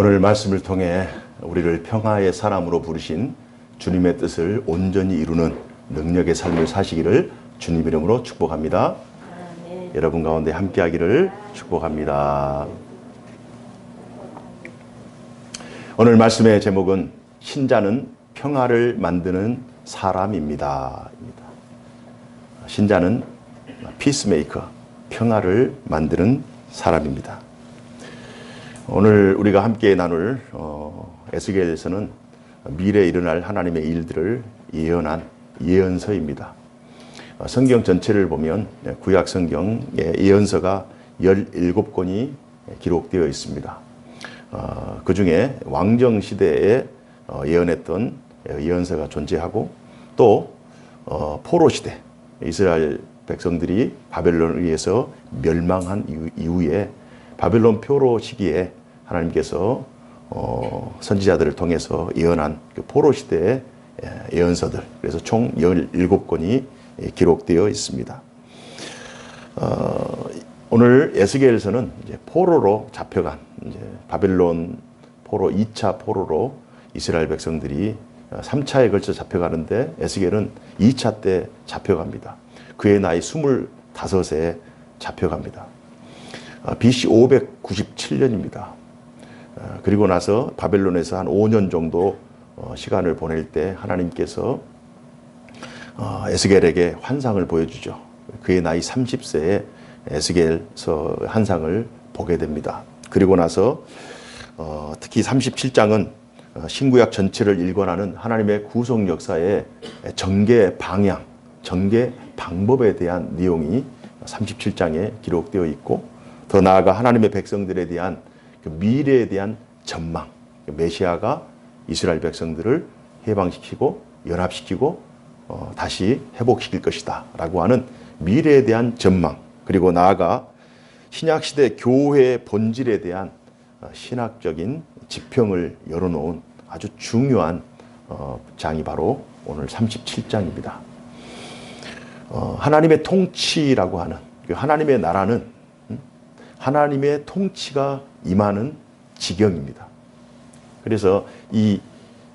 오늘 말씀을 통해 우리를 평화의 사람으로 부르신 주님의 뜻을 온전히 이루는 능력의 삶을 사시기를 주님 이름으로 축복합니다. 아멘. 여러분 가운데 함께하기를 축복합니다. 오늘 말씀의 제목은 신자는 평화를 만드는 사람입니다. 신자는 피스메이커, 평화를 만드는 사람입니다. 오늘 우리가 함께 나눌 에스겔에서는 미래에 일어날 하나님의 일들을 예언한 예언서입니다. 성경 전체를 보면 구약 성경의 예언서가 17권이 기록되어 있습니다. 그 중에 왕정 시대에 예언했던 예언서가 존재하고 또 포로 시대, 이스라엘 백성들이 바벨론에 의해서 멸망한 이후에 바벨론 표로 시기에 하나님께서 선지자들을 통해서 예언한 그 포로 시대의 예언서들, 그래서 총 17권이 기록되어 있습니다. 오늘 에스겔에서는 이제 포로로 잡혀간, 이제 바벨론 포로 2차 포로로 이스라엘 백성들이 3차에 걸쳐 잡혀가는데 에스겔은 2차 때 잡혀갑니다. 그의 나이 25에 잡혀갑니다. BC 597년입니다. 그리고 나서 바벨론에서 한 5년 정도 시간을 보낼 때 하나님께서 에스겔에게 환상을 보여주죠. 그의 나이 30세에 에스겔서 환상을 보게 됩니다. 그리고 나서 특히 37장은 신구약 전체를 일관하는 하나님의 구속 역사의 전개 방향, 전개 방법에 대한 내용이 37장에 기록되어 있고, 더 나아가 하나님의 백성들에 대한 그 미래에 대한 전망, 메시아가 이스라엘 백성들을 해방시키고 연합시키고 다시 회복시킬 것이다 라고 하는 미래에 대한 전망, 그리고 나아가 신약시대 교회의 본질에 대한 신학적인 지평을 열어놓은 아주 중요한 장이 바로 오늘 37장입니다. 하나님의 통치라고 하는, 하나님의 나라는 하나님의 통치가 임하는 지경입니다. 그래서 이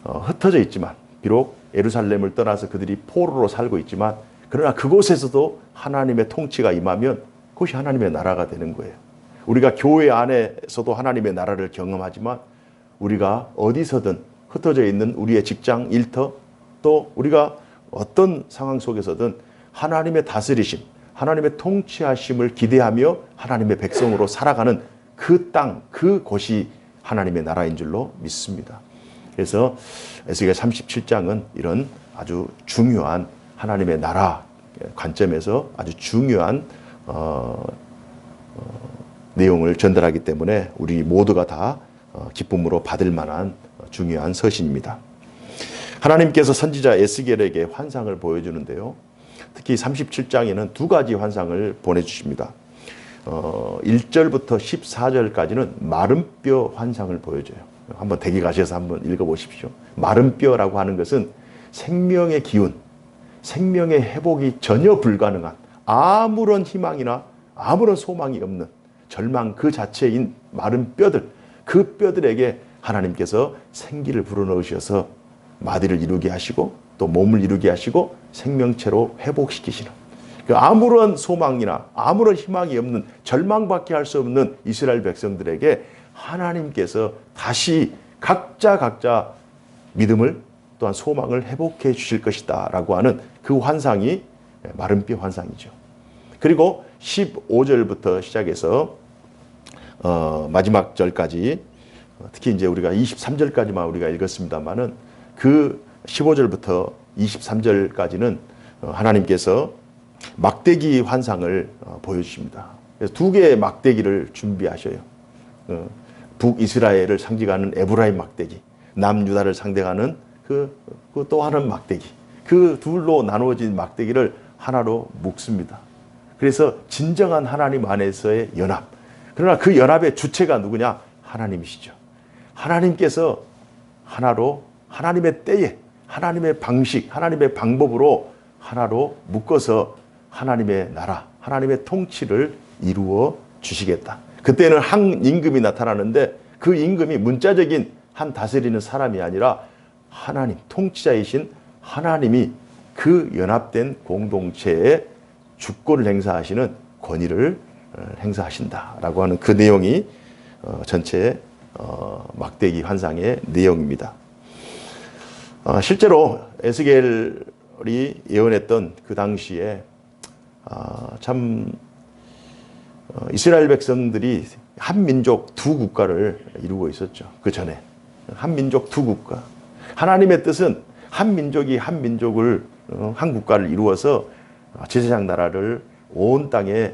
흩어져 있지만, 비록 예루살렘을 떠나서 그들이 포로로 살고 있지만, 그러나 그곳에서도 하나님의 통치가 임하면 그것이 하나님의 나라가 되는 거예요. 우리가 교회 안에서도 하나님의 나라를 경험하지만, 우리가 어디서든 흩어져 있는 우리의 직장, 일터, 또 우리가 어떤 상황 속에서든 하나님의 다스리심, 하나님의 통치하심을 기대하며 하나님의 백성으로 살아가는 그 땅, 그곳이 하나님의 나라인 줄로 믿습니다. 그래서 에스겔 37장은 이런 아주 중요한 하나님의 나라 관점에서 아주 중요한 내용을 전달하기 때문에 우리 모두가 다 기쁨으로 받을 만한 중요한 서신입니다. 하나님께서 선지자 에스겔에게 환상을 보여주는데요. 특히 37장에는 두 가지 환상을 보내주십니다. 1절부터 14절까지는 마른 뼈 환상을 보여줘요. 한번 댁에 가셔서 한번 읽어보십시오. 마른 뼈라고 하는 것은 생명의 기운, 생명의 회복이 전혀 불가능한, 아무런 희망이나 아무런 소망이 없는 절망 그 자체인 마른 뼈들, 그 뼈들에게 하나님께서 생기를 불어넣으셔서 마디를 이루게 하시고 또 몸을 이루게 하시고 생명체로 회복시키시는, 아무런 소망이나 아무런 희망이 없는, 절망밖에 할 수 없는 이스라엘 백성들에게 하나님께서 다시 각자 믿음을 또한 소망을 회복해 주실 것이다 라고 하는 그 환상이 마른 뼈 환상이죠. 그리고 15절부터 시작해서 마지막 절까지, 특히 이제 우리가 23절까지만 우리가 읽었습니다만은 그 15절부터 23절까지는 하나님께서 막대기 환상을 보여주십니다. 그래서 두 개의 막대기를 준비하셔요. 북이스라엘을 상징하는 에브라임 막대기, 남유다를 상징하는 그 또 하나는 막대기, 그 둘로 나누어진 막대기를 하나로 묶습니다. 그래서 진정한 하나님 안에서의 연합. 그러나 그 연합의 주체가 누구냐? 하나님이시죠. 하나님께서 하나로 하나님의 때에, 하나님의 방식, 하나님의 방법으로 하나로 묶어서 하나님의 나라, 하나님의 통치를 이루어 주시겠다. 그때는 항임금이 나타나는데 그 임금이 문자적인 한 다스리는 사람이 아니라 하나님, 통치자이신 하나님이 그 연합된 공동체에 주권을 행사하시는 권위를 행사하신다라고 하는 그 내용이 전체 막대기 환상의 내용입니다. 실제로 에스겔이 예언했던 그 당시에 참 이스라엘 백성들이 한 민족 두 국가를 이루고 있었죠. 그 전에 한 민족 두 국가. 하나님의 뜻은 한 민족이 한 민족을 한 국가를 이루어서 제사장 나라를 온 땅에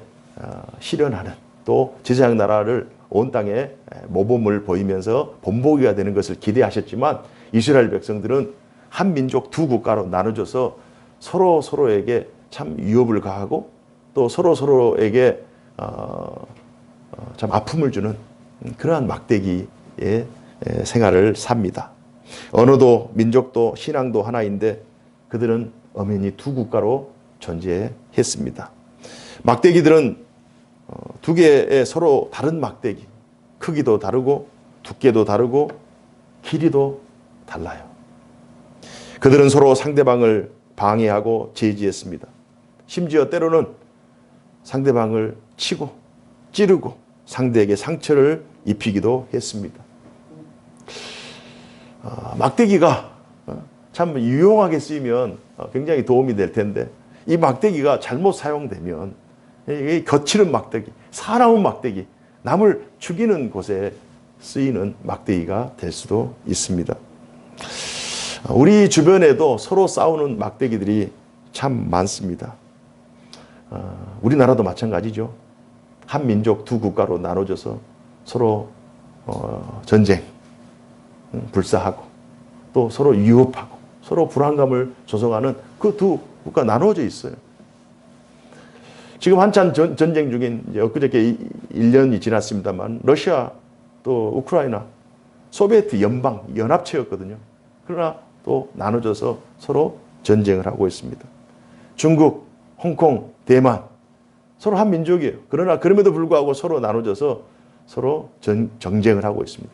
실현하는, 또 제사장 나라를 온 땅에 모범을 보이면서 본보기가 되는 것을 기대하셨지만 이스라엘 백성들은 한 민족 두 국가로 나눠져서 서로 서로에게 참 위협을 가하고 또 서로 서로에게 참 아픔을 주는 그러한 막대기의 생활을 삽니다. 언어도 민족도 신앙도 하나인데 그들은 엄연히 두 국가로 존재했습니다. 막대기들은 두 개의 서로 다른 막대기, 크기도 다르고 두께도 다르고 길이도 달라요. 그들은 서로 상대방을 방해하고 제지했습니다. 심지어 때로는 상대방을 치고 찌르고 상대에게 상처를 입히기도 했습니다. 막대기가 참 유용하게 쓰이면 굉장히 도움이 될 텐데 이 막대기가 잘못 사용되면 거칠은 막대기, 사나운 막대기, 남을 죽이는 곳에 쓰이는 막대기가 될 수도 있습니다. 우리 주변에도 서로 싸우는 막대기들이 참 많습니다. 우리나라도 마찬가지죠. 한 민족 두 국가로 나눠져서 서로 전쟁, 불사하고 또 서로 위협하고 서로 불안감을 조성하는 그 두 국가 나눠져 있어요. 지금 한참 전쟁 중인 이제 엊그저께 1년이 지났습니다만 러시아 또 우크라이나 소비에트 연방 연합체였거든요. 그러나 또 나눠져서 서로 전쟁을 하고 있습니다. 중국, 홍콩, 대만 서로 한 민족이에요. 그러나 그럼에도 불구하고 서로 나눠져서 서로 정쟁을 하고 있습니다.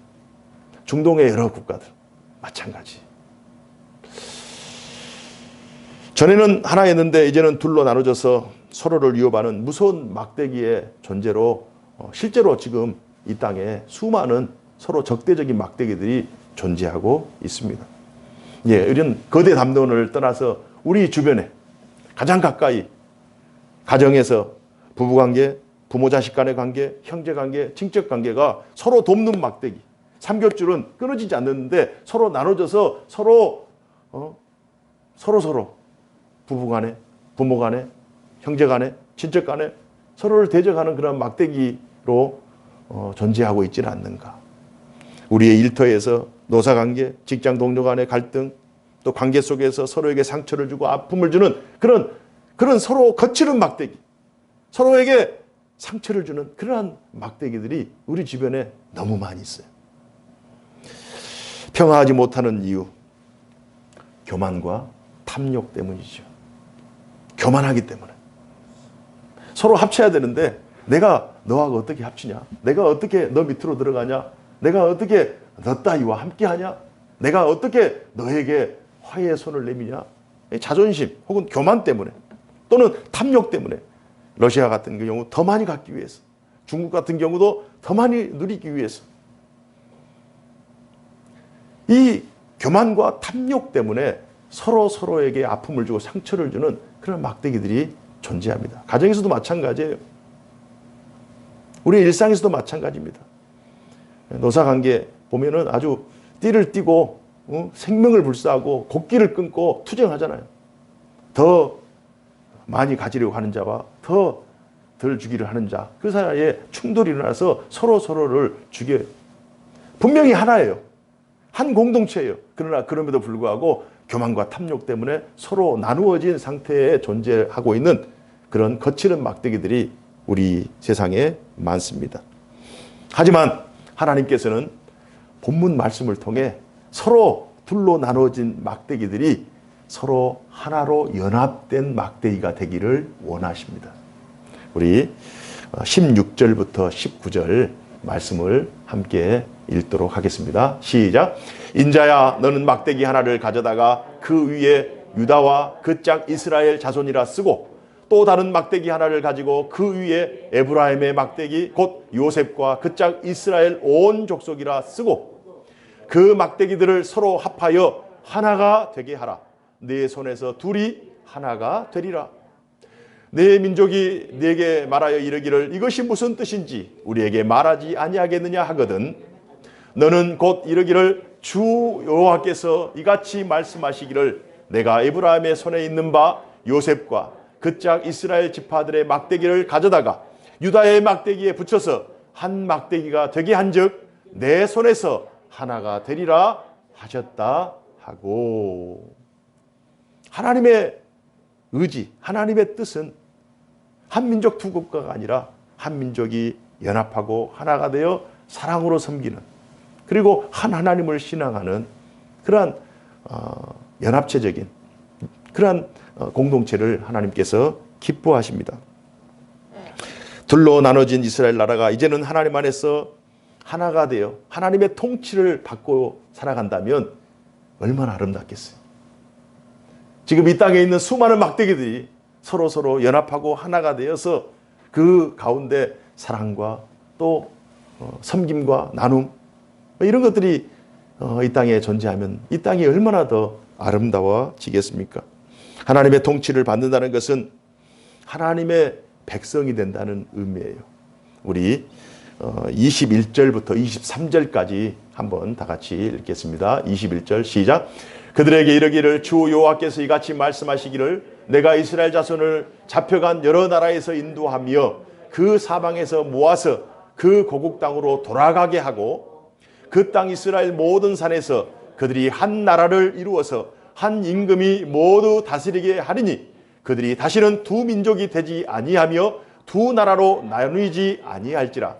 중동의 여러 국가들 마찬가지. 전에는 하나였는데 이제는 둘로 나눠져서 서로를 위협하는 무서운 막대기의 존재로 실제로 지금 이 땅에 수많은 서로 적대적인 막대기들이 존재하고 있습니다. 예, 이런 거대 담론을 떠나서 우리 주변에 가장 가까이 가정에서 부부관계, 부모 자식 간의 관계, 형제관계, 친척관계가 서로 돕는 막대기. 삼겹줄은 끊어지지 않는데 서로 나눠져서 서로 부부간에, 부모간에, 형제간에, 친척간에 서로를 대적하는 그런 막대기로 존재하고 있지는 않는가. 우리의 일터에서 노사관계, 직장 동료 간의 갈등, 또 관계 속에서 서로에게 상처를 주고 아픔을 주는 그런 서로 거칠은 막대기, 서로에게 상처를 주는 그러한 막대기들이 우리 주변에 너무 많이 있어요. 평화하지 못하는 이유, 교만과 탐욕 때문이죠. 교만하기 때문에. 서로 합쳐야 되는데 내가 너하고 어떻게 합치냐? 내가 어떻게 너 밑으로 들어가냐? 내가 어떻게 너 따위와 함께하냐? 내가 어떻게 너에게 화해의 손을 내미냐? 자존심 혹은 교만 때문에 또는 탐욕 때문에 러시아 같은 경우 더 많이 갖기 위해서, 중국 같은 경우도 더 많이 누리기 위해서 이 교만과 탐욕 때문에 서로에게 아픔을 주고 상처를 주는 그런 막대기들이 존재합니다. 가정에서도 마찬가지예요. 우리 일상에서도 마찬가지입니다. 노사관계 보면은 아주 띠를 띠고 생명을 불사하고 곡기를 끊고 투쟁하잖아요. 더 많이 가지려고 하는 자와 더 덜 주기를 하는 자, 그 사이에 충돌이 일어나서 서로를 죽여요. 분명히 하나예요. 한 공동체예요. 그러나 그럼에도 불구하고 교만과 탐욕 때문에 서로 나누어진 상태에 존재하고 있는 그런 거칠은 막대기들이 우리 세상에 많습니다. 하지만 하나님께서는 본문 말씀을 통해 서로 둘로 나눠진 막대기들이 서로 하나로 연합된 막대기가 되기를 원하십니다. 우리 16절부터 19절 말씀을 함께 읽도록 하겠습니다. 시작. 인자야, 너는 막대기 하나를 가져다가 그 위에 유다와 그 짝 이스라엘 자손이라 쓰고, 또 다른 막대기 하나를 가지고 그 위에 에브라임의 막대기 곧 요셉과 그 짝 이스라엘 온 족속이라 쓰고, 그 막대기들을 서로 합하여 하나가 되게 하라. 네 손에서 둘이 하나가 되리라. 네 민족이 네게 말하여 이르기를 이것이 무슨 뜻인지 우리에게 말하지 아니하겠느냐 하거든, 너는 곧 이르기를 주 여호와께서 이같이 말씀하시기를 내가 에브라임의 손에 있는 바 요셉과 그 짝 이스라엘 지파들의 막대기를 가져다가 유다의 막대기에 붙여서 한 막대기가 되게 한즉 내 손에서 하나가 되리라 하셨다 하고, 하나님의 의지, 하나님의 뜻은 한 민족 두 국가가 아니라 한 민족이 연합하고 하나가 되어 사랑으로 섬기는, 그리고 한 하나님을 신앙하는 그러한 연합체적인 그러한 공동체를 하나님께서 기뻐하십니다. 둘로 나눠진 이스라엘 나라가 이제는 하나님 안에서 하나가 되어 하나님의 통치를 받고 살아간다면 얼마나 아름답겠어요. 지금 이 땅에 있는 수많은 막대기들이 서로 연합하고 하나가 되어서 그 가운데 사랑과 또 섬김과 나눔, 이런 것들이 이 땅에 존재하면 이 땅이 얼마나 더 아름다워지겠습니까? 하나님의 통치를 받는다는 것은 하나님의 백성이 된다는 의미예요. 우리 21절부터 23절까지 한번 다 같이 읽겠습니다. 21절 시작. 그들에게 이르기를 주 여호와께서 이같이 말씀하시기를 내가 이스라엘 자손을 잡혀간 여러 나라에서 인도하며 그 사방에서 모아서 그 고국 땅으로 돌아가게 하고, 그 땅 이스라엘 모든 산에서 그들이 한 나라를 이루어서 한 임금이 모두 다스리게 하리니 그들이 다시는 두 민족이 되지 아니하며 두 나라로 나누이지 아니할지라.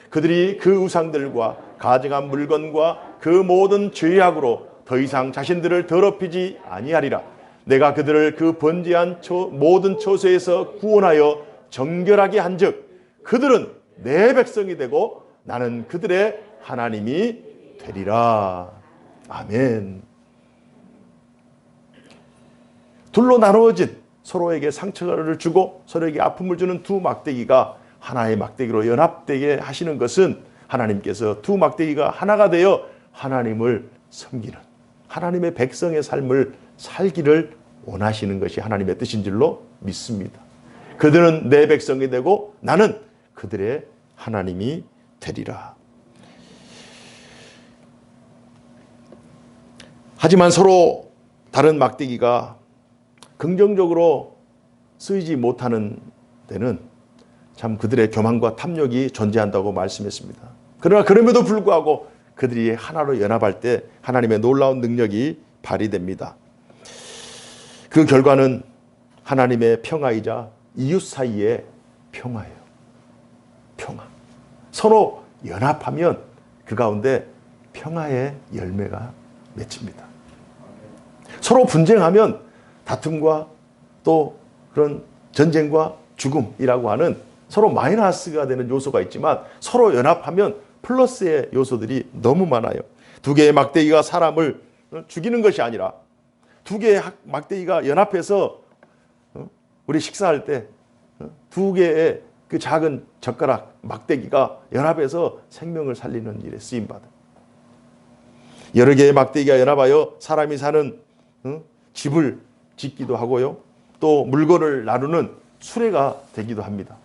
그들이 그 우상들과 가증한 물건과 그 모든 죄악으로 더 이상 자신들을 더럽히지 아니하리라. 내가 그들을 그 번제한 모든 처소에서 구원하여 정결하게 한즉 그들은 내 백성이 되고 나는 그들의 하나님이 되리라. 아멘. 둘로 나누어진, 서로에게 상처를 주고 서로에게 아픔을 주는 두 막대기가 하나의 막대기로 연합되게 하시는 것은 하나님께서 두 막대기가 하나가 되어 하나님을 섬기는, 하나님의 백성의 삶을 살기를 원하시는 것이 하나님의 뜻인 줄로 믿습니다. 그들은 내 백성이 되고 나는 그들의 하나님이 되리라. 하지만 서로 다른 막대기가 긍정적으로 쓰이지 못하는 데는 참 그들의 교만과 탐욕이 존재한다고 말씀했습니다. 그러나 그럼에도 불구하고 그들이 하나로 연합할 때 하나님의 놀라운 능력이 발휘됩니다. 그 결과는 하나님의 평화이자 이웃 사이의 평화예요. 평화. 서로 연합하면 그 가운데 평화의 열매가 맺힙니다. 서로 분쟁하면 다툼과 또 그런 전쟁과 죽음이라고 하는 서로 마이너스가 되는 요소가 있지만 서로 연합하면 플러스의 요소들이 너무 많아요. 두 개의 막대기가 사람을 죽이는 것이 아니라 두 개의 막대기가 연합해서 우리 식사할 때 두 개의 그 작은 젓가락 막대기가 연합해서 생명을 살리는 일에 쓰임받아. 여러 개의 막대기가 연합하여 사람이 사는 집을 짓기도 하고요. 또 물건을 나누는 수레가 되기도 합니다.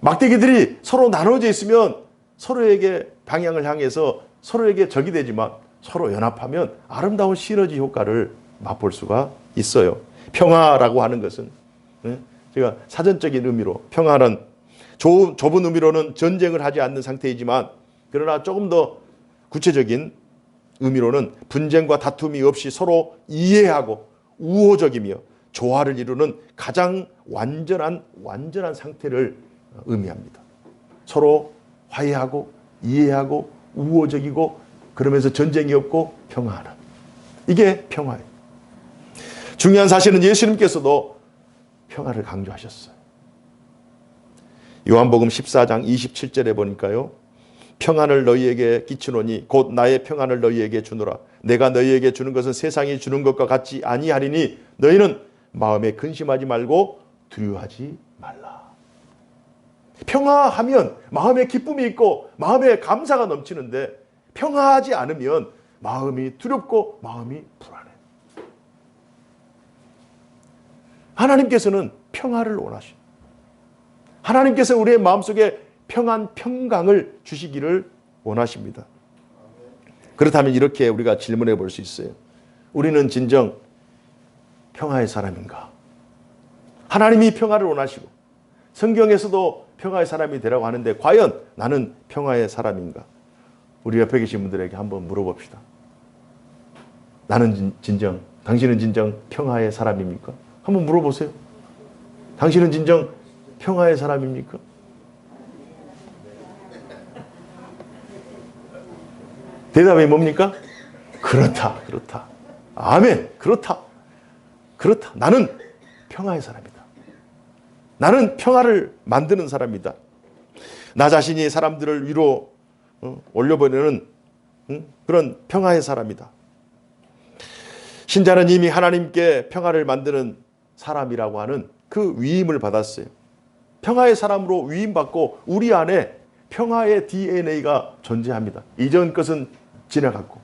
막대기들이 서로 나눠져 있으면 서로에게 방향을 향해서 서로에게 적이 되지만 서로 연합하면 아름다운 시너지 효과를 맛볼 수가 있어요. 평화라고 하는 것은 제가 사전적인 의미로 평화는 좁은 의미로는 전쟁을 하지 않는 상태이지만 그러나 조금 더 구체적인 의미로는 분쟁과 다툼이 없이 서로 이해하고 우호적이며 조화를 이루는 가장 완전한 상태를 의미합니다. 서로 화해하고 이해하고 우호적이고 그러면서 전쟁이 없고 평화하는, 이게 평화예요. 중요한 사실은 예수님께서도 평화를 강조하셨어요. 요한복음 14장 27절에 보니까요, 평안을 너희에게 끼치노니 곧 나의 평안을 너희에게 주노라. 내가 너희에게 주는 것은 세상이 주는 것과 같지 아니하리니 너희는 마음에 근심하지 말고 두려워하지 말라. 평화하면 마음에 기쁨이 있고 마음에 감사가 넘치는데 평화하지 않으면 마음이 두렵고 마음이 불안해. 하나님께서는 평화를 원하시오. 하나님께서 우리의 마음속에 평안, 평강을 주시기를 원하십니다. 그렇다면 이렇게 우리가 질문해 볼 수 있어요. 우리는 진정 평화의 사람인가? 하나님이 평화를 원하시고 성경에서도 평화의 사람이 되라고 하는데 과연 나는 평화의 사람인가? 우리 옆에 계신 분들에게 한번 물어봅시다. 나는 진정, 당신은 진정 평화의 사람입니까? 한번 물어보세요. 당신은 진정 평화의 사람입니까? 대답이 뭡니까? 그렇다, 그렇다. 아멘, 그렇다, 그렇다. 나는 평화의 사람이다. 나는 평화를 만드는 사람이다. 나 자신이 사람들을 위로 올려보내는 그런 평화의 사람이다. 신자는 이미 하나님께 평화를 만드는 사람이라고 하는 그 위임을 받았어요. 평화의 사람으로 위임받고 우리 안에 평화의 DNA가 존재합니다. 이전 것은 지나갔고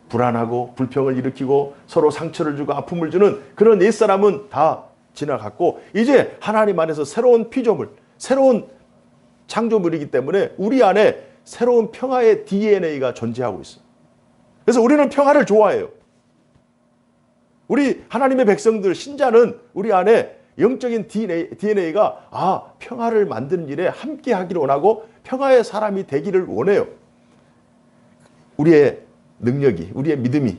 불안하고 불평을 일으키고 서로 상처를 주고 아픔을 주는 그런 옛사람은 다 지나갔고 이제 하나님 안에서 새로운 피조물, 새로운 창조물이기 때문에 우리 안에 새로운 평화의 DNA가 존재하고 있어요. 그래서 우리는 평화를 좋아해요. 우리 하나님의 백성들, 신자는 우리 안에 영적인 DNA가 평화를 만드는 일에 함께 하기를 원하고 평화의 사람이 되기를 원해요. 우리의 능력이, 우리의 믿음이,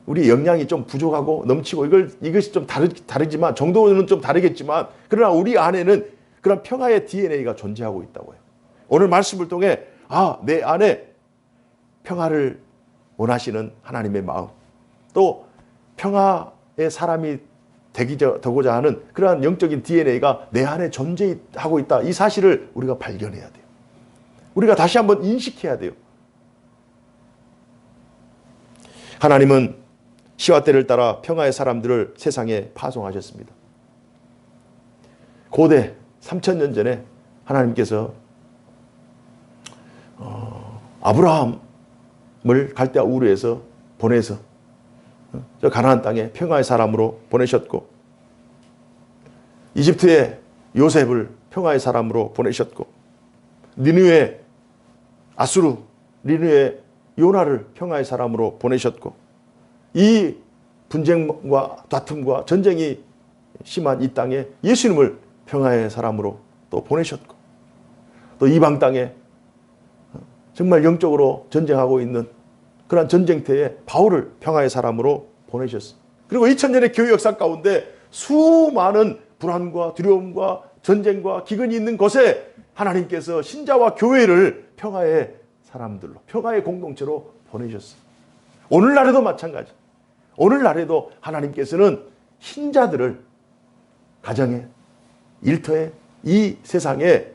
우리의 역량이 좀 부족하고 넘치고 이것이 좀 다르지만 정도는 좀 다르겠지만 그러나 우리 안에는 그런 평화의 DNA가 존재하고 있다고요. 오늘 말씀을 통해 내 안에 평화를 원하시는 하나님의 마음, 또 평화의 사람이 되고자 하는 그러한 영적인 DNA가 내 안에 존재하고 있다. 이 사실을 우리가 발견해야 돼요. 우리가 다시 한번 인식해야 돼요. 하나님은 시와 때를 따라 평화의 사람들을 세상에 파송하셨습니다. 고대 3000년 전에 하나님께서 아브라함을 갈대아 우르에서 보내서 저 가나안 땅에 평화의 사람으로 보내셨고 이집트에 요셉을 평화의 사람으로 보내셨고 니느웨 아수르 니느웨 요나를 평화의 사람으로 보내셨고 이 분쟁과 다툼과 전쟁이 심한 이 땅에 예수님을 평화의 사람으로 또 보내셨고 또 이방 땅에 정말 영적으로 전쟁하고 있는 그런 전쟁터에 바울을 평화의 사람으로 보내셨어요. 그리고 2000년의 교회 역사 가운데 수많은 불안과 두려움과 전쟁과 기근이 있는 곳에 하나님께서 신자와 교회를 평화의 사람들로, 평화의 공동체로 보내셨어요. 오늘날에도 마찬가지. 오늘날에도 하나님께서는 신자들을 가정에, 일터에, 이 세상에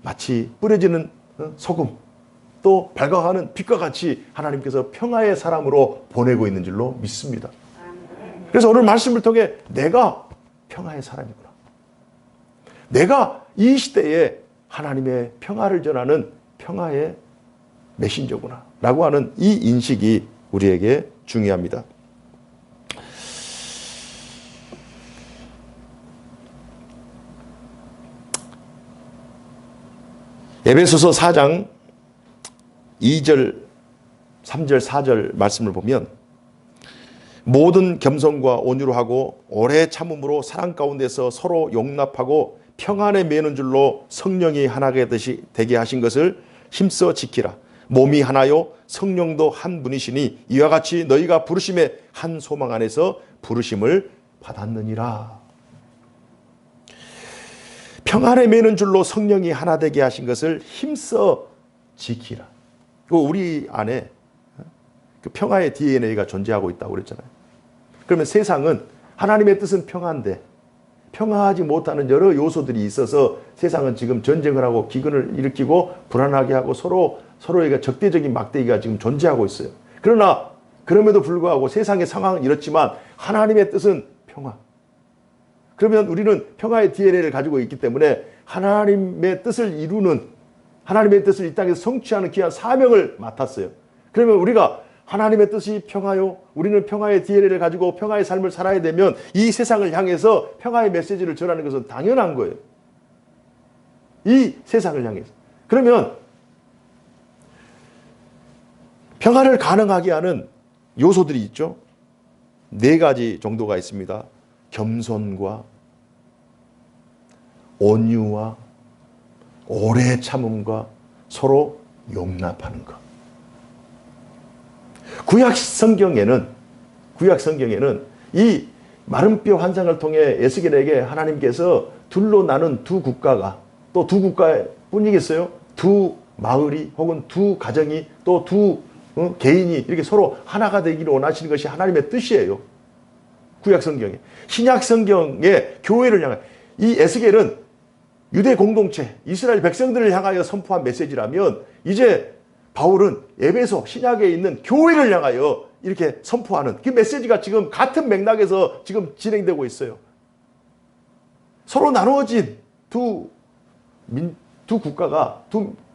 마치 뿌려지는 소금, 또 밝아가는 빛과 같이 하나님께서 평화의 사람으로 보내고 있는 줄로 믿습니다. 그래서 오늘 말씀을 통해 내가 평화의 사람이구나. 내가 이 시대에 하나님의 평화를 전하는 평화의 메신저구나 라고 하는 이 인식이 우리에게 중요합니다. 에베소서 4장 2절, 3절, 4절 말씀을 보면 모든 겸손과 온유로 하고 오래 참음으로 사랑 가운데서 서로 용납하고 평안에 매는 줄로 성령이 하나가 되게 하신 것을 힘써 지키라. 몸이 하나요 성령도 한 분이시니 이와 같이 너희가 부르심의 한 소망 안에서 부르심을 받았느니라. 평안에 매는 줄로 성령이 하나 되게 하신 것을 힘써 지키라. 우리 안에 그 평화의 DNA가 존재하고 있다고 그랬잖아요. 그러면 세상은 하나님의 뜻은 평화인데 평화하지 못하는 여러 요소들이 있어서 세상은 지금 전쟁을 하고 기근을 일으키고 불안하게 하고 서로에게 적대적인 막대기가 지금 존재하고 있어요. 그러나 그럼에도 불구하고 세상의 상황은 이렇지만 하나님의 뜻은 평화. 그러면 우리는 평화의 DNA를 가지고 있기 때문에 하나님의 뜻을 이루는, 하나님의 뜻을 이 땅에서 성취하는 귀한 사명을 맡았어요. 그러면 우리가 하나님의 뜻이 평화요, 우리는 평화의 DNA를 가지고 평화의 삶을 살아야 되면 이 세상을 향해서 평화의 메시지를 전하는 것은 당연한 거예요. 이 세상을 향해서. 그러면 평화를 가능하게 하는 요소들이 있죠. 4가지 정도가 있습니다. 겸손과 온유와 오래 참음과 서로 용납하는 것. 구약 성경에는 이 마름뼈 환상을 통해 에스겔에게 하나님께서 둘로 나눈 두 국가가, 또 두 국가뿐이겠어요? 두 마을이 혹은 두 가정이 또 두 개인이 이렇게 서로 하나가 되기를 원하시는 것이 하나님의 뜻이에요. 구약 성경에. 신약 성경의 교회를 향해, 이 에스겔은 유대 공동체, 이스라엘 백성들을 향하여 선포한 메시지라면 이제 바울은 에베소 신약에 있는 교회를 향하여 이렇게 선포하는 그 메시지가 지금 같은 맥락에서 지금 진행되고 있어요. 서로 나누어진 두 국가가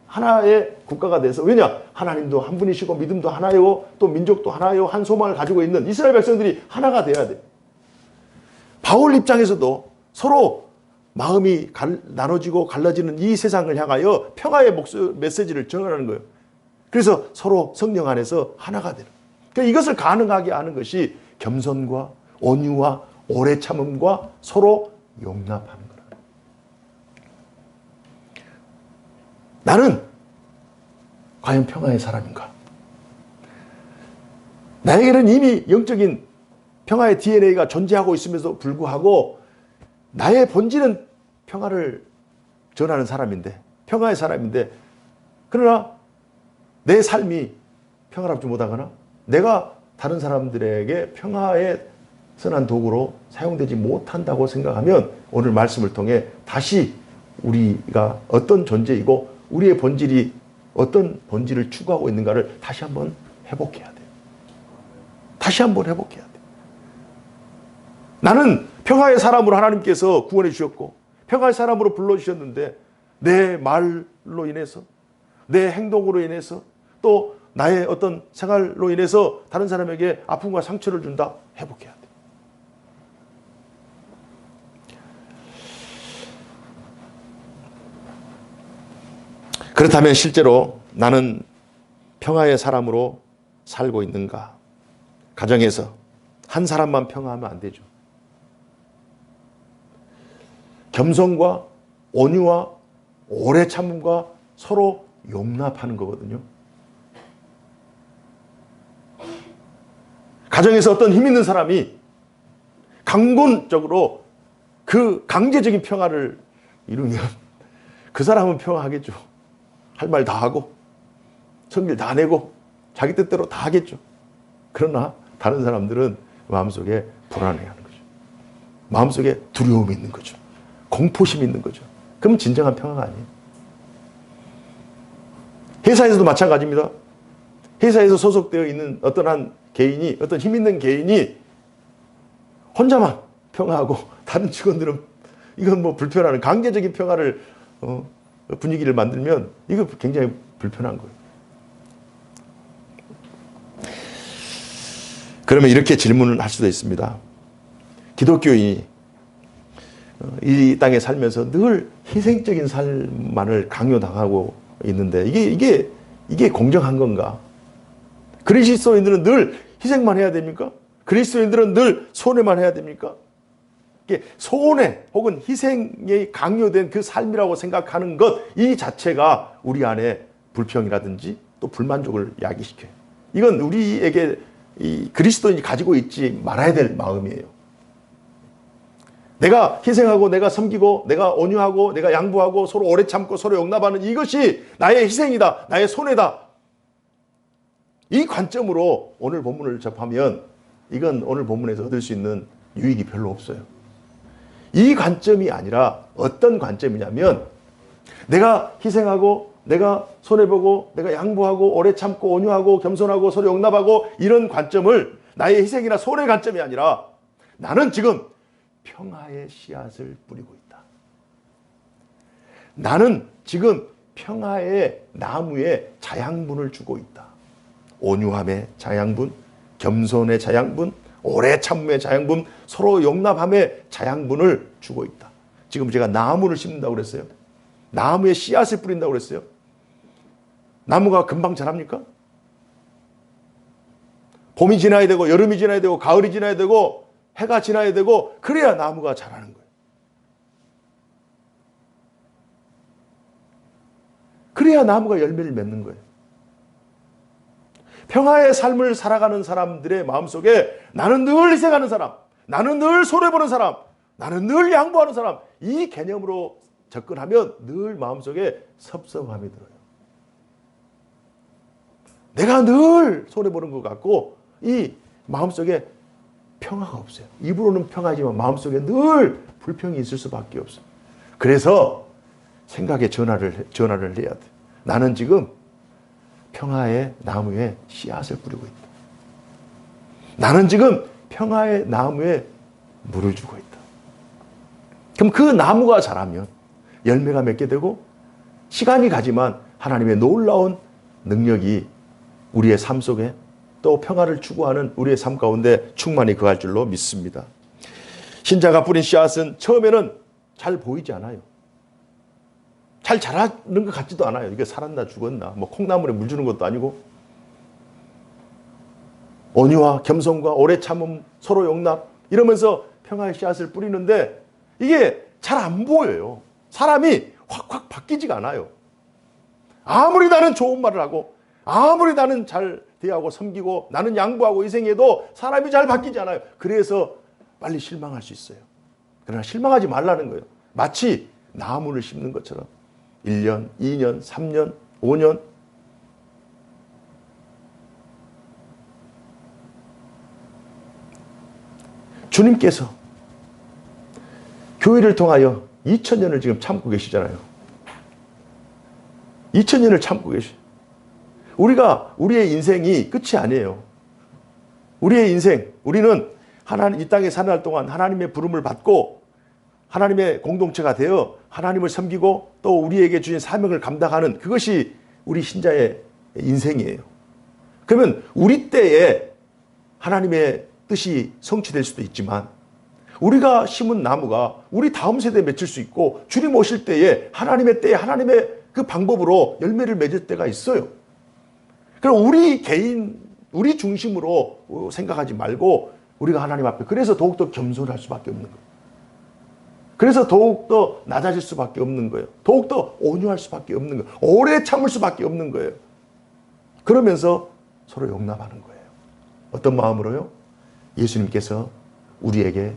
하나의 국가가 돼서, 왜냐? 하나님도 한 분이시고 믿음도 하나요, 또 민족도 하나요, 한 소망을 가지고 있는 이스라엘 백성들이 하나가 돼야 돼. 바울 입장에서도 서로 마음이 나눠지고 갈라지는 이 세상을 향하여 평화의 메시지를 전하는 거예요. 그래서 서로 성령 안에서 하나가 되는. 그러니까 이것을 가능하게 하는 것이 겸손과 온유와 오래 참음과 서로 용납하는 거라. 나는 과연 평화의 사람인가? 나에게는 이미 영적인 평화의 DNA가 존재하고 있음에도 불구하고 나의 본질은 평화를 전하는 사람인데, 평화의 사람인데, 그러나 내 삶이 평화롭지 못하거나 내가 다른 사람들에게 평화의 선한 도구로 사용되지 못한다고 생각하면 오늘 말씀을 통해 다시 우리가 어떤 존재이고 우리의 본질이 어떤 본질을 추구하고 있는가를 다시 한번 회복해야 돼요. 다시 한번 회복해야 돼요. 나는 평화의 사람으로 하나님께서 구원해 주셨고 평화의 사람으로 불러주셨는데 내 말로 인해서, 내 행동으로 인해서, 또 나의 어떤 생활로 인해서 다른 사람에게 아픔과 상처를 준다? 회복해야 돼. 그렇다면 실제로 나는 평화의 사람으로 살고 있는가? 가정에서 한 사람만 평화하면 안 되죠. 겸손과 온유와 오래 참음과 서로 용납하는 거거든요. 가정에서 어떤 힘 있는 사람이 강권적으로 그 강제적인 평화를 이루면 그 사람은 평화하겠죠. 할 말 다 하고 성질 다 내고 자기 뜻대로 다 하겠죠. 그러나 다른 사람들은 마음속에 불안해하는 거죠. 마음속에 두려움이 있는 거죠. 공포심이 있는 거죠. 그럼 진정한 평화가 아니에요. 회사에서도 마찬가지입니다. 회사에서 소속되어 있는 어떤 한 개인이, 어떤 힘 있는 개인이 혼자만 평화하고 다른 직원들은 이건 뭐 불편한 강제적인 평화를 분위기를 만들면 이거 굉장히 불편한 거예요. 그러면 이렇게 질문을 할 수도 있습니다. 기독교인이 이 땅에 살면서 늘 희생적인 삶만을 강요당하고 있는데 이게 공정한 건가? 그리스도인들은 늘 희생만 해야 됩니까? 그리스도인들은 늘 손해만 해야 됩니까? 이게 손해 혹은 희생이 강요된 그 삶이라고 생각하는 것, 이 자체가 우리 안에 불평이라든지 또 불만족을 야기시켜요. 이건 우리에게 이 그리스도인이 가지고 있지 말아야 될 마음이에요. 내가 희생하고 내가 섬기고 내가 온유하고 내가 양보하고 서로 오래 참고 서로 용납하는 이것이 나의 희생이다, 나의 손해다. 이 관점으로 오늘 본문을 접하면 이건 오늘 본문에서 얻을 수 있는 유익이 별로 없어요. 이 관점이 아니라 어떤 관점이냐면 내가 희생하고 내가 손해보고 내가 양보하고 오래 참고 온유하고 겸손하고 서로 용납하고 이런 관점을 나의 희생이나 손해의 관점이 아니라 나는 지금 평화의 씨앗을 뿌리고 있다. 나는 지금 평화의 나무에 자양분을 주고 있다. 온유함의 자양분, 겸손의 자양분, 오래 참음의 자양분, 서로 용납함의 자양분을 주고 있다. 지금 제가 나무를 심는다고 그랬어요. 나무에 씨앗을 뿌린다고 그랬어요. 나무가 금방 자랍니까? 봄이 지나야 되고 여름이 지나야 되고 가을이 지나야 되고 해가 지나야 되고 그래야 나무가 자라는 거예요. 그래야 나무가 열매를 맺는 거예요. 평화의 삶을 살아가는 사람들의 마음속에 나는 늘 희생하는 사람, 나는 늘 손해보는 사람, 나는 늘 양보하는 사람, 이 개념으로 접근하면 늘 마음속에 섭섭함이 들어요. 내가 늘 손해보는 것 같고 이 마음속에 평화가 없어요. 입으로는 평화지만 마음속에 늘 불평이 있을 수밖에 없어요. 그래서 생각의 전환을 해야 돼. 나는 지금 평화의 나무에 씨앗을 뿌리고 있다. 나는 지금 평화의 나무에 물을 주고 있다. 그럼 그 나무가 자라면 열매가 맺게 되고 시간이 가지만 하나님의 놀라운 능력이 우리의 삶 속에 또 평화를 추구하는 우리의 삶 가운데 충만히 거할 줄로 믿습니다. 신자가 뿌린 씨앗은 처음에는 잘 보이지 않아요. 잘 자라는 것 같지도 않아요. 이게 살았나 죽었나 뭐 콩나물에 물 주는 것도 아니고 온유와 겸손과 오래 참음 서로 용납 이러면서 평화의 씨앗을 뿌리는데 이게 잘 안 보여요. 사람이 확확 바뀌지가 않아요. 아무리 나는 좋은 말을 하고 아무리 나는 잘 대하고 섬기고 나는 양보하고 희생해도 사람이 잘 바뀌지 않아요. 그래서 빨리 실망할 수 있어요. 그러나 실망하지 말라는 거예요. 마치 나무를 심는 것처럼 1년, 2년, 3년, 5년 주님께서 교회를 통하여 2000년을 지금 참고 계시잖아요. 2000년을 참고 계시죠. 우리의 인생이 끝이 아니에요. 우리의 인생, 우리는 하나님 이 땅에 사는 날 동안 하나님의 부름을 받고 하나님의 공동체가 되어 하나님을 섬기고 또 우리에게 주신 사명을 감당하는 그것이 우리 신자의 인생이에요. 그러면 우리 때에 하나님의 뜻이 성취될 수도 있지만 우리가 심은 나무가 우리 다음 세대에 맺힐 수 있고 주님 오실 때에 하나님의 때에 하나님의 그 방법으로 열매를 맺을 때가 있어요. 그럼 우리 개인, 우리 중심으로 생각하지 말고 우리가 하나님 앞에 그래서 더욱더 겸손할 수밖에 없는 거예요. 그래서 더욱더 낮아질 수밖에 없는 거예요. 더욱더 온유할 수밖에 없는 거예요. 오래 참을 수밖에 없는 거예요. 그러면서 서로 용납하는 거예요. 어떤 마음으로요? 예수님께서 우리에게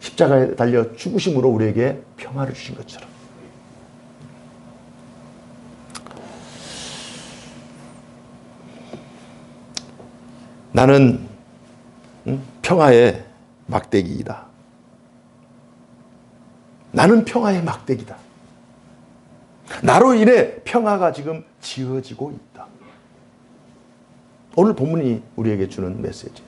십자가에 달려 죽으심으로 우리에게 평화를 주신 것처럼. 나는 평화의 막대기이다. 나는 평화의 막대기다. 나로 인해 평화가 지금 지어지고 있다. 오늘 본문이 우리에게 주는 메시지.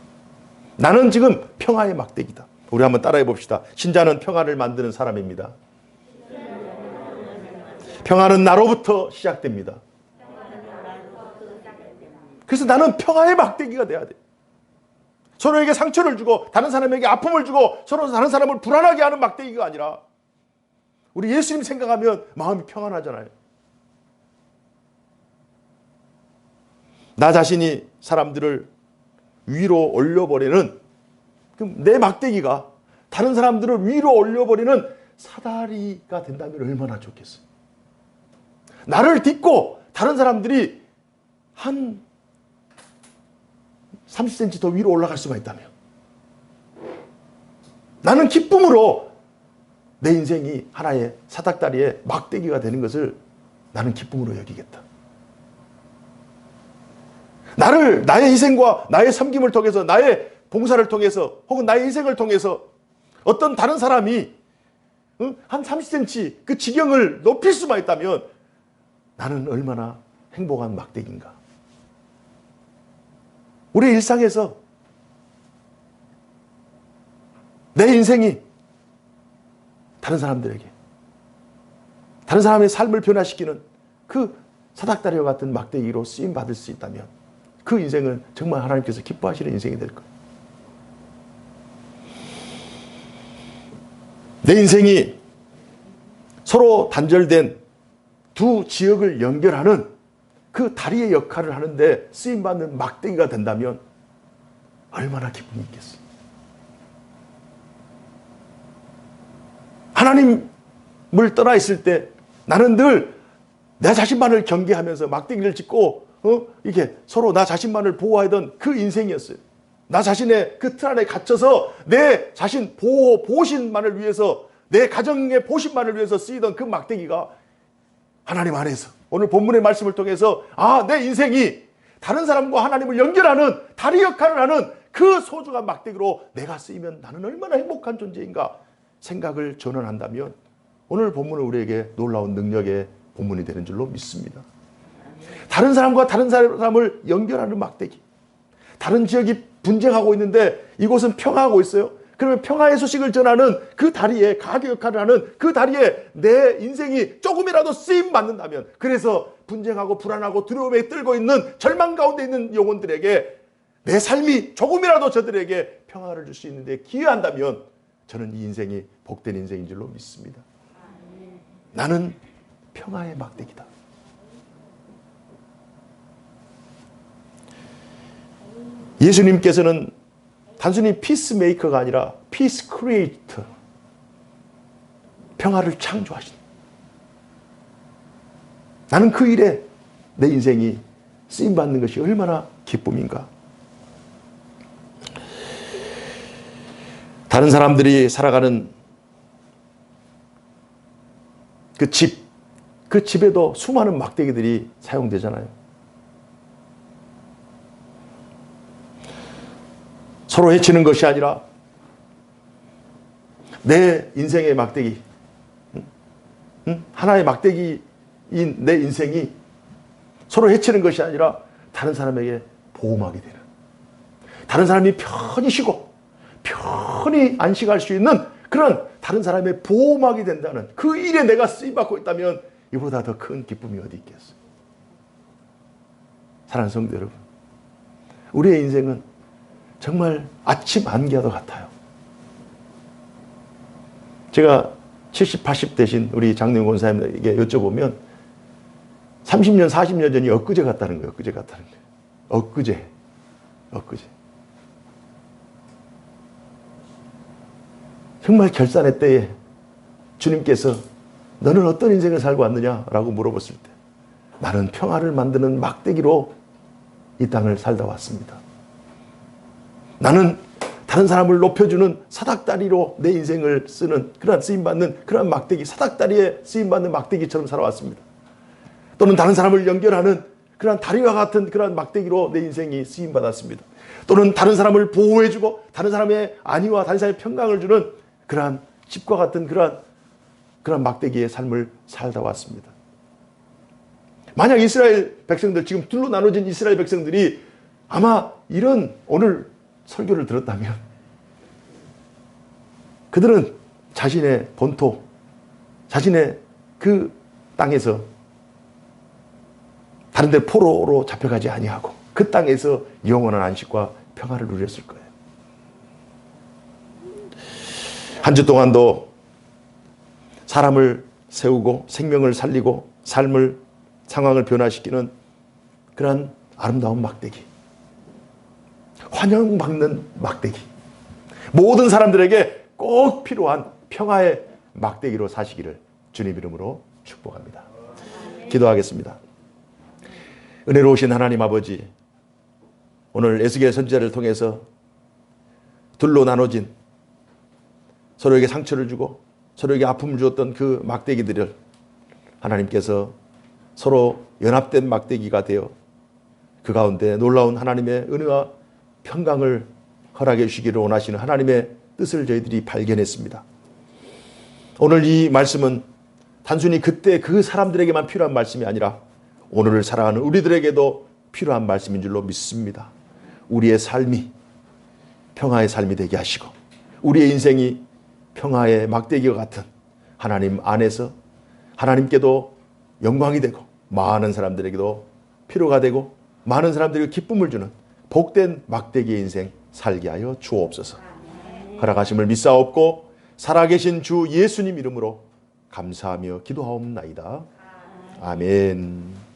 나는 지금 평화의 막대기다. 우리 한번 따라해 봅시다. 신자는 평화를 만드는 사람입니다. 평화는 나로부터 시작됩니다. 그래서 나는 평화의 막대기가 돼야 돼. 서로에게 상처를 주고 다른 사람에게 아픔을 주고 서로 다른 사람을 불안하게 하는 막대기가 아니라 우리 예수님 생각하면 마음이 평안하잖아요. 나 자신이 사람들을 위로 올려버리는 내 막대기가 다른 사람들을 위로 올려버리는 사다리가 된다면 얼마나 좋겠어요. 나를 딛고 다른 사람들이 한 30cm 더 위로 올라갈 수가 있다면 나는 기쁨으로 내 인생이 하나의 사닥다리의 막대기가 되는 것을 나는 기쁨으로 여기겠다. 나의 희생과 나의 섬김을 통해서 나의 봉사를 통해서 혹은 나의 인생을 통해서 어떤 다른 사람이 한 30cm 그 지경을 높일 수만 있다면 나는 얼마나 행복한 막대기인가. 우리 일상에서 내 인생이 다른 사람들에게, 다른 사람의 삶을 변화시키는 그 사닥다리와 같은 막대기로 쓰임받을 수 있다면 그 인생은 정말 하나님께서 기뻐하시는 인생이 될 거예요. 내 인생이 서로 단절된 두 지역을 연결하는 그 다리의 역할을 하는데 쓰임받는 막대기가 된다면 얼마나 기쁨이 있겠어요. 하나님을 떠나 있을 때 나는 늘 내 자신만을 경계하면서 막대기를 짚고 이게 서로 나 자신만을 보호하던 그 인생이었어요. 나 자신의 그 틀 안에 갇혀서 내 자신 보호신만을 위해서, 내 가정의 보신만을 위해서 쓰이던 그 막대기가 하나님 안에서 오늘 본문의 말씀을 통해서 내 인생이 다른 사람과 하나님을 연결하는 다리 역할을 하는 그 소중한 막대기로 내가 쓰이면 나는 얼마나 행복한 존재인가 생각을 전환한다면 오늘 본문은 우리에게 놀라운 능력의 본문이 되는 줄로 믿습니다. 다른 사람과 다른 사람을 연결하는 막대기. 다른 지역이 분쟁하고 있는데 이곳은 평화하고 있어요. 그러면 평화의 소식을 전하는 그 다리에, 가교 역할을 하는 그 다리에 내 인생이 조금이라도 쓰임 받는다면, 그래서 분쟁하고 불안하고 두려움에 떨고 있는 절망 가운데 있는 영혼들에게 내 삶이 조금이라도 저들에게 평화를 줄 수 있는데 기여한다면 저는 이 인생이 복된 인생인 줄로 믿습니다. 나는 평화의 막대기다. 예수님께서는 단순히 피스메이커가 아니라 피스 크리에이터, 평화를 창조하신, 나는 그 일에 내 인생이 쓰임받는 것이 얼마나 기쁨인가. 다른 사람들이 살아가는 그 집에도 수많은 막대기들이 사용되잖아요. 서로 해치는 것이 아니라 내 인생의 막대기, 하나의 막대기인 내 인생이 서로 해치는 것이 아니라 다른 사람에게 보호막이 되는, 다른 사람이 편히 쉬고 편히 안식할 수 있는 그런 다른 사람의 보호막이 된다는 그 일에 내가 쓰임받고 있다면 이보다 더 큰 기쁨이 어디 있겠어요. 사랑하는 성도 여러분, 우리의 인생은 정말 아침 안개와도 같아요. 제가 70, 80 되신 우리 장로님 권사님에게 여쭤보면 30년, 40년 전이 엊그제 같다는 거예요. 엊그제 같다는 거예요. 엊그제. 정말 결산의 때에 주님께서 너는 어떤 인생을 살고 왔느냐라고 물어봤을 때 나는 평화를 만드는 막대기로 이 땅을 살다 왔습니다. 나는 다른 사람을 높여주는 사닥다리로 내 인생을 쓰는 그런 쓰임받는 그런 막대기, 사닥다리에 쓰임받는 막대기처럼 살아왔습니다. 또는 다른 사람을 연결하는 그런 다리와 같은 그런 막대기로 내 인생이 쓰임받았습니다. 또는 다른 사람을 보호해주고 다른 사람의 안위와 다른 사람의 평강을 주는 그러한 집과 같은 그러한 막대기의 삶을 살다 왔습니다. 만약 이스라엘 백성들, 지금 둘로 나눠진 이스라엘 백성들이 아마 이런 오늘 설교를 들었다면 그들은 자신의 본토, 자신의 그 땅에서 다른 데 포로로 잡혀가지 아니하고 그 땅에서 영원한 안식과 평화를 누렸을 거예요. 한 주 동안도 사람을 세우고 생명을 살리고 삶을, 상황을 변화시키는 그런 아름다운 막대기, 환영받는 막대기, 모든 사람들에게 꼭 필요한 평화의 막대기로 사시기를 주님 이름으로 축복합니다. 기도하겠습니다. 은혜로우신 하나님 아버지, 오늘 에스겔 선지자를 통해서 둘로 나눠진, 서로에게 상처를 주고 서로에게 아픔을 주었던 그 막대기들을 하나님께서 서로 연합된 막대기가 되어 그 가운데 놀라운 하나님의 은혜와 평강을 허락해 주시기를 원하시는 하나님의 뜻을 저희들이 발견했습니다. 오늘 이 말씀은 단순히 그때 그 사람들에게만 필요한 말씀이 아니라 오늘을 살아가는 우리들에게도 필요한 말씀인 줄로 믿습니다. 우리의 삶이 평화의 삶이 되게 하시고 우리의 인생이 평화의 막대기와 같은 하나님 안에서 하나님께도 영광이 되고 많은 사람들에게도 필요가 되고 많은 사람들에게 기쁨을 주는 복된 막대기의 인생 살게 하여 주옵소서. 허락하심을 믿사옵고 살아계신 주 예수님 이름으로 감사하며 기도하옵나이다. 아멘.